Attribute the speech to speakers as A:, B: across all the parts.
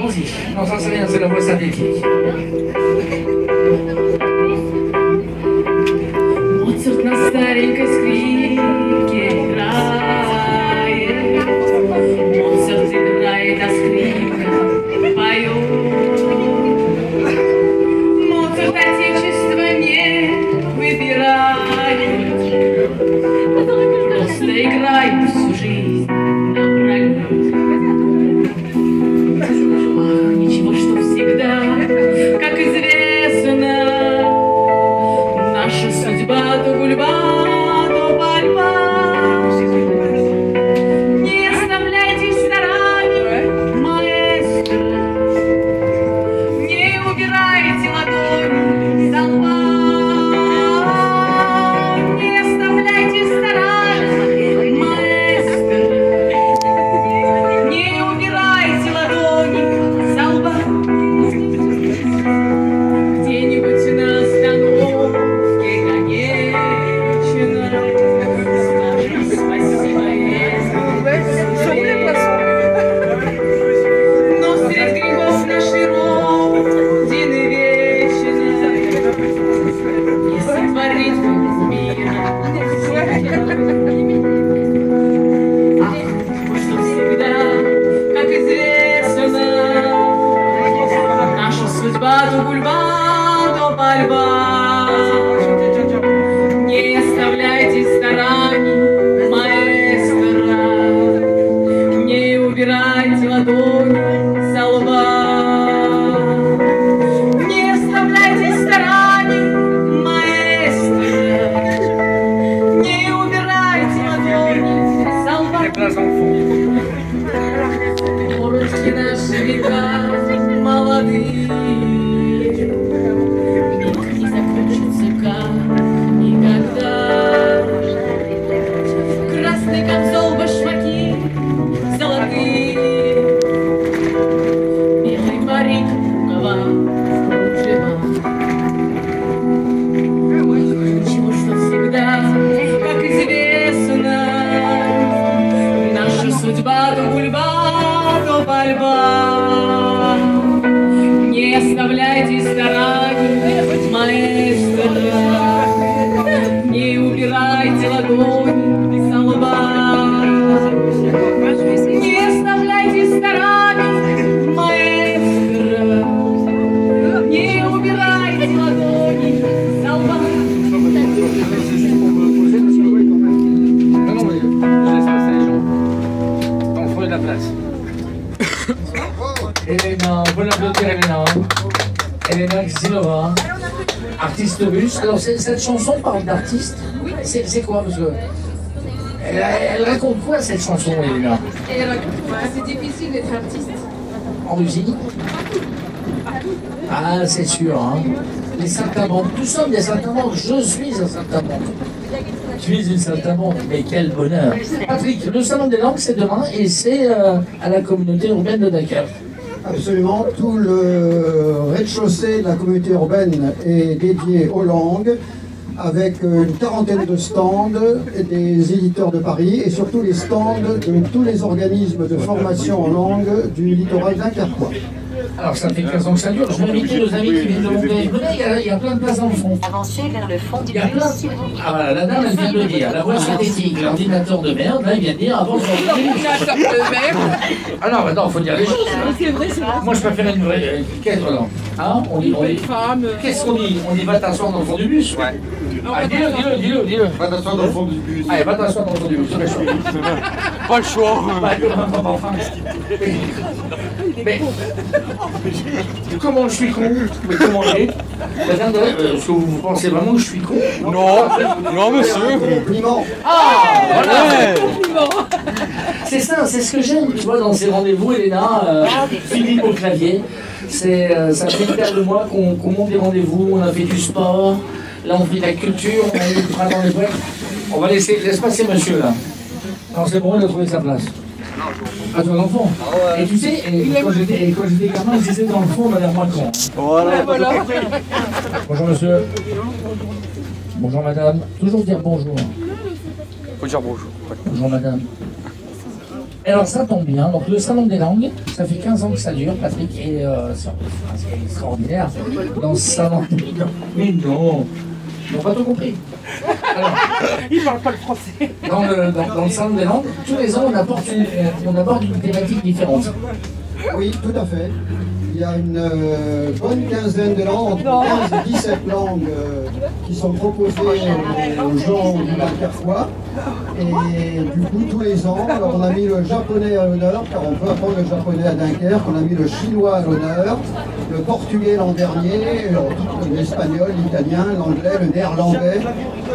A: Allons-y. Non, ça c'est rien, c'est la voix synthétique.
B: Моцарт на старенькой скрипке играет, Моцарт играет, а скрипка поет. Моцарт отечество не выбирает, просто играет всю жизнь напролет. Ах, ничего, что всегда, как известно, наша судьба то гульба, то борьба. Не оставляйтесь в стороне, маэстро, не убирайте ладони со лба. Не оставляйте в стороне, маэстро, не убирайте ладони со лба. Где-нибудь на остановке, конечно, скажем спасибо, но среди грехов нашей Родины вечно не сотворить мира. Ах, что всегда, как известно, наша судьба то гульба, то борьба. Не оставляйте в стороне, маэстро, не убирайте ладони со лба. Не оставляйте в стороне, маэстро, не убирайте ладони со лба. Коротки наши века молодые, миг не закончится, как никогда. Красный камзол, башмаки золотые, белый парик, рукава кружева. Ничего, что всегда, как известно, наша судьба то гульба, то борьба. Не оставляйте в стороне, маэстро, не убирайте ладони со лба. Не оставляйте в стороне, маэстро, не убирайте ладони со лба.
A: Non, mais je laisse passer les gens. On ferait de la place. Elena, on peut l'applaudir Elena. Elena Xilova, artiste russe. Alors cette chanson parle d'artiste. C'est quoi parce que elle raconte quoi cette chanson, Elena?
C: C'est difficile d'être artiste.
A: En Russie? Ah, c'est sûr, hein. Les saltimbanques, nous sommes des saltimbanques, je suis un saltimbanque. Tu es une saltimbanque, mais quel bonheur. Patrick, le salon des langues c'est demain et c'est à la communauté urbaine de Dunkerque.
D: Absolument, tout le rez-de-chaussée de la communauté urbaine est dédié aux langues, avec une quarantaine de stands des éditeurs de Paris et surtout les stands de tous les organismes de formation en langue du littoral dunkerquois.
A: Alors ça fait 15 ans que ça dure, je vais inviter nos amis qui viennent de monter. Il y a plein de places dans le fond.
E: Avancez vers le fond du
A: Il y a plein de... Ah voilà, la dame elle vient de le dire, la voix synthétique, l'ordinateur de merde, là il vient de dire avant de Ah non, mais non, faut dire les choses.
C: C'est vrai, c'est vrai.
A: Moi je préfère une vraie... Qu'est-ce qu'on hein? On dit... Qu'est-ce qu'on dit? On dit va t'asseoir dans le fond du bus? Ouais. Ah, dis-le.
F: Va t'asseoir dans le fond du bus.
A: Allez, va t'asseoir dans le fond du bus, c'est le choix.
F: Pas le choix.
A: Mais comment je suis con? Mais comment est? Est-ce que vous pensez vraiment que je suis con?
F: Non, monsieur.
D: Compliment.
A: Ah, voilà. C'est ça, c'est ce que j'aime, tu vois, dans ces rendez-vous, Elena, Philippe au clavier. Ça fait une paire de mois qu'on monte des rendez-vous, on a fait du sport, là on fait de la culture, on a eu du printemps des breaks. On va laisse passer monsieur là. Non, c'est bon, il a trouvé sa place. Ah, toi, l'enfant. Et tu sais, quand j'étais gamin, je disais dans le fond, on a l'air moins con.
F: Voilà.
A: Bonjour monsieur. Bonjour madame. Toujours dire bonjour.
F: Faut dire bonjour.
A: Bonjour madame. Alors ça tombe bien, donc le Salon des langues, ça fait 15 ans que ça dure, Patrick, et ce qui est extraordinaire dans ce Salon des langues. Mais non, ils n'ont pas tout compris. Alors,
E: Il parle pas le français.
A: dans le Salon des langues, tous les ans on aborde une thématique différente.
D: Oui, tout à fait. Il y a une bonne quinzaine de langues, entre 15 et 17 langues qui sont proposées aux gens du Dunkerquois. Et du coup, tous les ans, alors on a mis le japonais à l'honneur, car on peut apprendre le japonais à Dunkerque, on a mis le chinois à l'honneur, le portugais l'an dernier, l'espagnol, l'italien, l'anglais, le néerlandais,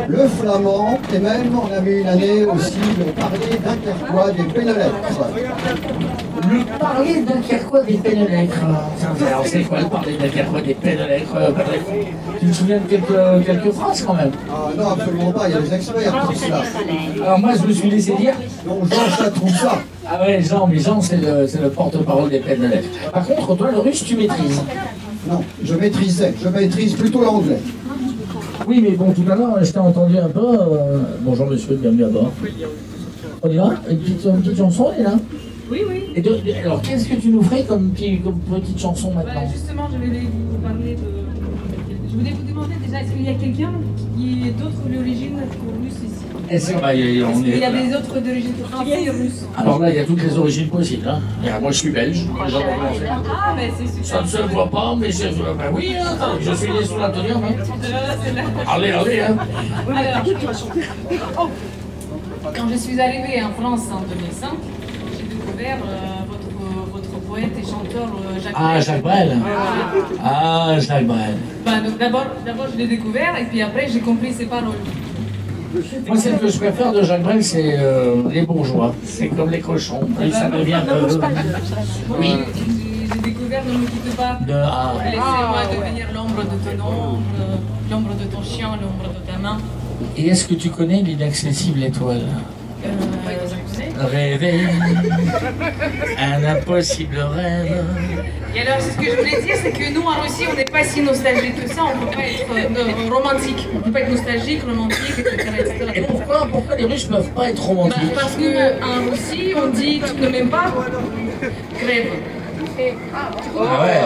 D: le flamand, et même on a mis une année aussi le parler dunkerquois des Pénélettres.
A: Le parler dunkerquois des Pénélettres. Alors c'est quoi le parler dunkerquois des Pénélettres, Patrick? Tu te souviens de quelques phrases quand même?
D: Ah, non, absolument pas, il y a des experts pour cela.
A: Alors moi je me suis laissé dire.
D: Donc Jean, ça trouve ça.
A: Ah ouais, Jean, mais Jean c'est le porte-parole des Pénélettres. Par contre, toi le russe tu maîtrises.
D: Non, je maîtrise plutôt l'anglais.
A: Oui, mais bon, tout à l'heure, je t'ai entendu un peu. Bonjour monsieur, bienvenue à bord. On y va? Une petite chanson, elle est là?
B: Oui, oui.
A: Et alors, qu'est-ce que tu nous ferais comme petite chanson maintenant?
B: Justement, je voulais vous parler de... Je voulais vous demander déjà, est-ce qu'il y a quelqu'un qui est d'autre d'origine russe ici?
A: Est-ce que,
B: Il y a des autres d'origine française et russe?
A: Alors là, il y a toutes les origines possibles. Hein. Moi, je suis belge.
B: Ah, mais c'est super.
A: Ça ne se voit pas, mais c'est... Ben oui, hein, attends, je suis né sous la tenue, hein. Allez, hein.
B: Alors, quand je suis arrivée en France en 2005, j'ai découvert votre poète et chanteur Jacques Brel.
A: Ah, Jacques Brel. Ah, Jacques Brel.
B: Donc d'abord, je l'ai découvert et puis après, j'ai compris ses paroles.
A: Moi, celle que je préfère de Jacques Brel, c'est les bourgeois. C'est comme les cochons. Plus ça devient... Oui.
B: J'ai découvert Ne me quitte pas. Laissez-moi devenir l'ombre de ton ombre, l'ombre de ton chien, l'ombre de ta main.
A: Et est-ce que tu connais l'inaccessible étoile? Rêver, un impossible rêve.
B: Et alors, ce que je voulais dire, c'est que nous, en Russie, on n'est pas si nostalgique que ça, on ne peut pas être romantique. On ne peut pas être nostalgique, romantique, etc.
A: Et pourquoi les Russes ne peuvent pas être romantiques?
B: Parce qu'en Russie, on dit tu ne m'aimes pas, crève.
A: Ah ouais.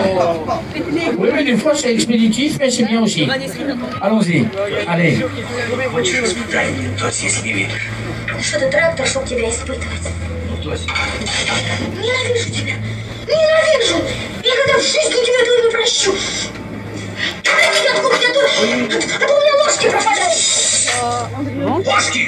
A: Oui, mais des fois c'est expéditif, mais c'est bien aussi. Allons-y, allez.
G: Что ты трактор, чтоб тебя испытывать? Ненавижу тебя! Ненавижу! Я когда в жизни тебя этого не прощу! Откуда а то у меня ложки пропадают! Ложки!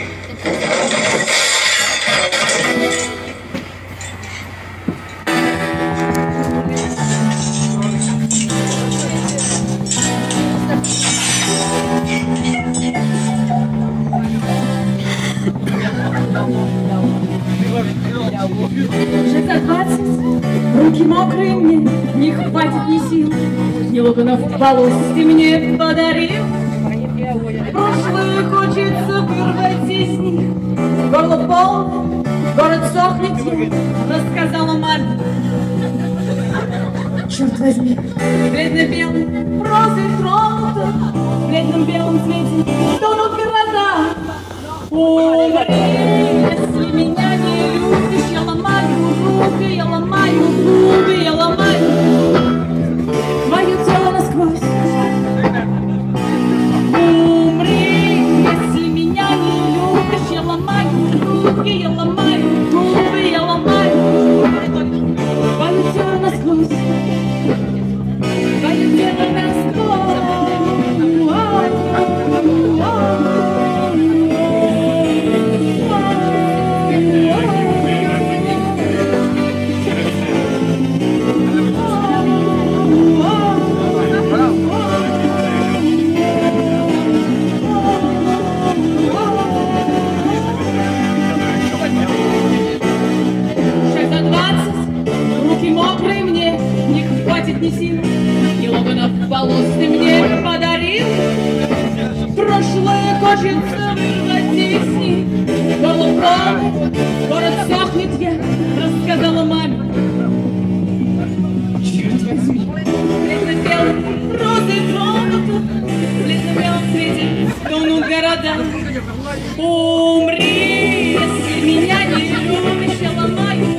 B: Уже за 20, руки мокрые мне, не хватит ни сил, ни локонов волос ты мне подарил. Прошлое хочется вырвать из них, горло полно, город сохнет, рассказала мать. Черт возьми, бледно-белый, розой тронута, в бледном белом цвете тонут города. Умри, если меня не любишь, я ломаю руки, я ломаю губы, я ломаю твое тело насквозь. Умри, если меня не любишь, я ломаю руки, я ломаю губы, я ломаю твое тело насквозь, твое тело насквозь. Ни сил, ни локонов волос ты мне подарил. Прошлое хочется вырвать из них. Горло полно, город сохнет, я рассказала маме. Черт возьми, бледно-белый, розой тронута, в бледно-белом свете тонут города. Умри, если меня не любишь, я ломаю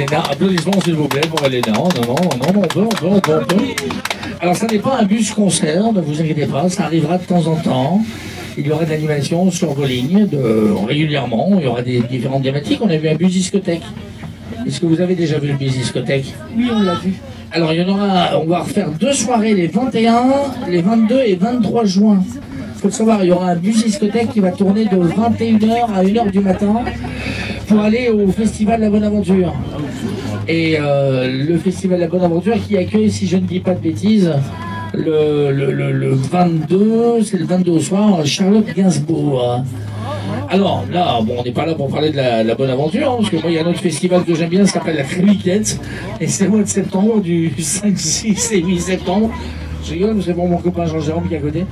A: Elena. Applaudissements s'il vous plaît pour Elena. Non, on peut. Alors ça n'est pas un bus concert, ne vous inquiétez pas, ça arrivera de temps en temps. Il y aura de l'animation sur vos lignes régulièrement, il y aura des différentes thématiques. On a vu un bus discothèque. Est-ce que vous avez déjà vu le bus discothèque?
E: Oui, on l'a vu.
A: Alors il y en aura, on va refaire 2 soirées, les 21, les 22 et 23 juin. Il faut le savoir, il y aura un bus discothèque qui va tourner de 21h à 1h du matin pour aller au Festival de la Bonne Aventure. Et le Festival de la Bonne Aventure qui accueille, si je ne dis pas de bêtises, le 22, c'est le 22 au soir, Charlotte Gainsbourg. Alors là, bon, on n'est pas là pour parler de la Bonne Aventure, hein, parce que moi il y a un autre festival que j'aime bien, ça s'appelle la Cricket, et c'est le mois de septembre, du 5, 6 et 8 septembre. Je rigole, c'est pour mon copain Jean-Jérôme qui est à côté.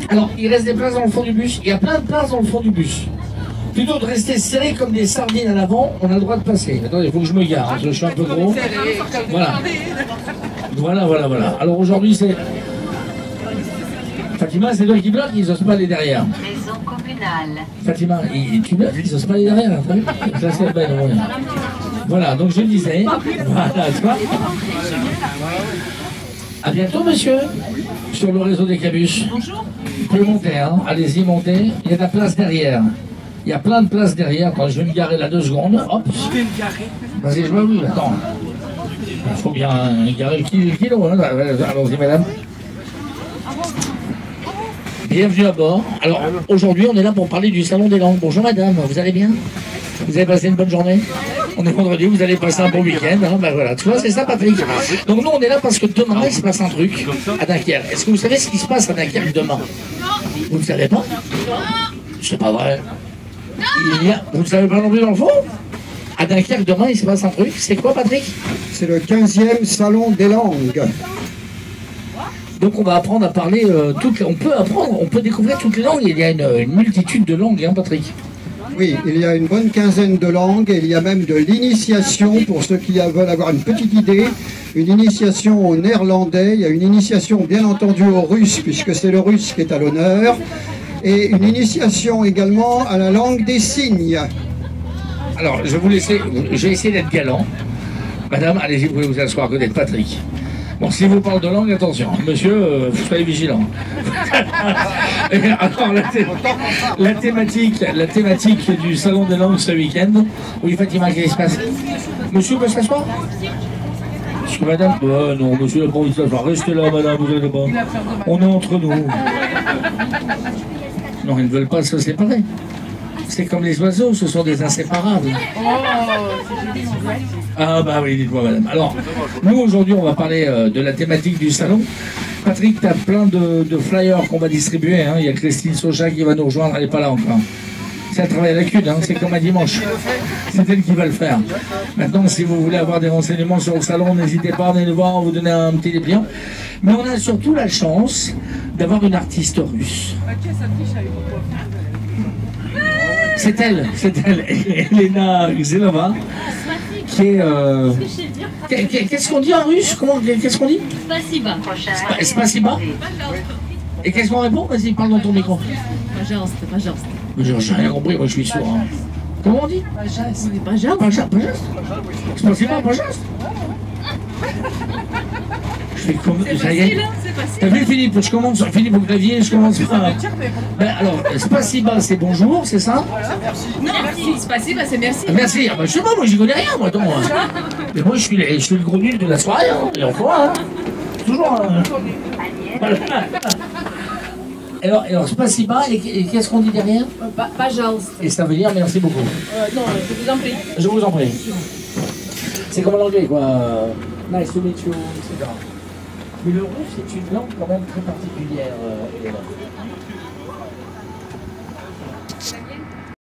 A: Alors, il reste des places dans le fond du bus, il y a plein de places dans le fond du bus. Plutôt de rester serré comme des sardines à l'avant, on a le droit de passer. Attendez, il faut que je me gare, parce que je suis un peu gros. Voilà. Alors aujourd'hui, c'est... Fatima, c'est toi qui bloque, ils n'osent pas aller derrière.
H: Maison communale.
A: Fatima, tu bloques, ils n'osent pas aller derrière. T'as vu? Ça, c'est belle, ouais. Voilà, donc je le disais. Voilà, tu vois. À bientôt, monsieur, sur le réseau des Cabus. Bonjour. Vous pouvez monter, hein. Allez-y, montez. Il y a de la place derrière. Il y a plein de places derrière. Quand je vais me garer là 2 secondes, hop.
E: Je vais me garer.
A: Vas-y, je vois, oui, attends. Il faut bien garer le kilo, hein. Allons-y, madame. Bienvenue à bord. Alors, aujourd'hui, on est là pour parler du Salon des Langues. Bonjour, madame, vous allez bien? Vous avez passé une bonne journée? On est vendredi, vous allez passer un bon week-end. Hein, ben voilà, tu vois, c'est ça, Patrick. Donc, nous, on est là parce que demain, il se passe un truc à Dunkerque. Est-ce que vous savez ce qui se passe à Dunkerque demain? Vous ne savez pas? C'est pas vrai. Vous ne savez pas non plus dans le fond? À Dunkerque, demain, il se passe un truc. C'est quoi, Patrick?
D: C'est le 15e Salon des Langues.
A: Donc on va apprendre à parler on peut découvrir toutes les langues. Il y a une multitude de langues, hein, Patrick?
D: Oui, il y a une bonne quinzaine de langues et il y a même de l'initiation pour ceux qui veulent avoir une petite idée. Une initiation au néerlandais, il y a une initiation bien entendu au russe puisque c'est le russe qui est à l'honneur et une initiation également à la langue des signes.
A: Alors je vais essayer d'être galant. Madame, allez-y, vous pouvez vous asseoir à côté de Patrick. Bon, si vous parlez de langue, attention, monsieur, soyez vigilant. Alors, la thématique du Salon des Langues ce week-end. Oui, Fatima, qu'est-ce qui se passe? Monsieur peut s'asseoir? Parce que madame... non, monsieur n'a pas envie de s'asseoir. Restez là, madame, vous n'allez pas. On est entre nous. Non, ils ne veulent pas se séparer. C'est comme les oiseaux, ce sont des inséparables. Ah bah oui, dites-moi madame. Alors, nous aujourd'hui on va parler de la thématique du salon. Patrick, tu as plein de flyers qu'on va distribuer. Hein. Il y a Christine Socha qui va nous rejoindre, elle n'est pas là encore. C'est un travail à la CUD, hein. C'est comme un dimanche. C'est elle qui va le faire. Maintenant, si vous voulez avoir des renseignements sur le salon, n'hésitez pas à venir nous voir, on vous donner un petit dépliant. Mais on a surtout la chance d'avoir une artiste russe. C'est elle, Elena Zelova, qui est... Qu'est-ce qu'on dit en russe? Qu'est-ce qu'on dit?
H: Spasiba.
A: Spasiba. Et qu'est-ce qu'on répond? Vas-y, parle dans ton micro.
H: Пожалуйста.
A: J'ai rien compris, moi je suis sourd. Hein. Comment on dit? Пожалуйста. Spasiba, пожалуйста. Je fais comme...
H: C'est facile, hein, c'est facile.
A: T'as vu Philippe? Je commence sur Philippe au clavier, je commence par... Ben, alors, spasiba c'est bonjour, c'est ça?
C: Non, merci. Spasiba, c'est merci.
A: Merci. Ah ben, je sais pas, moi j'y connais rien, moi. Attends, mais moi je suis le gros nul de la soirée, hein. Et encore, hein. Toujours. Voilà. Alors spasiba, et qu'est-ce qu'on dit derrière?
C: Пожалуйста.
A: Et ça veut dire merci beaucoup.
C: Non, je vous en prie.
A: Je vous en prie. C'est comme l'anglais, quoi. Nice to meet you, etc. Mais le russe, c'est une langue quand même très particulière, Elena.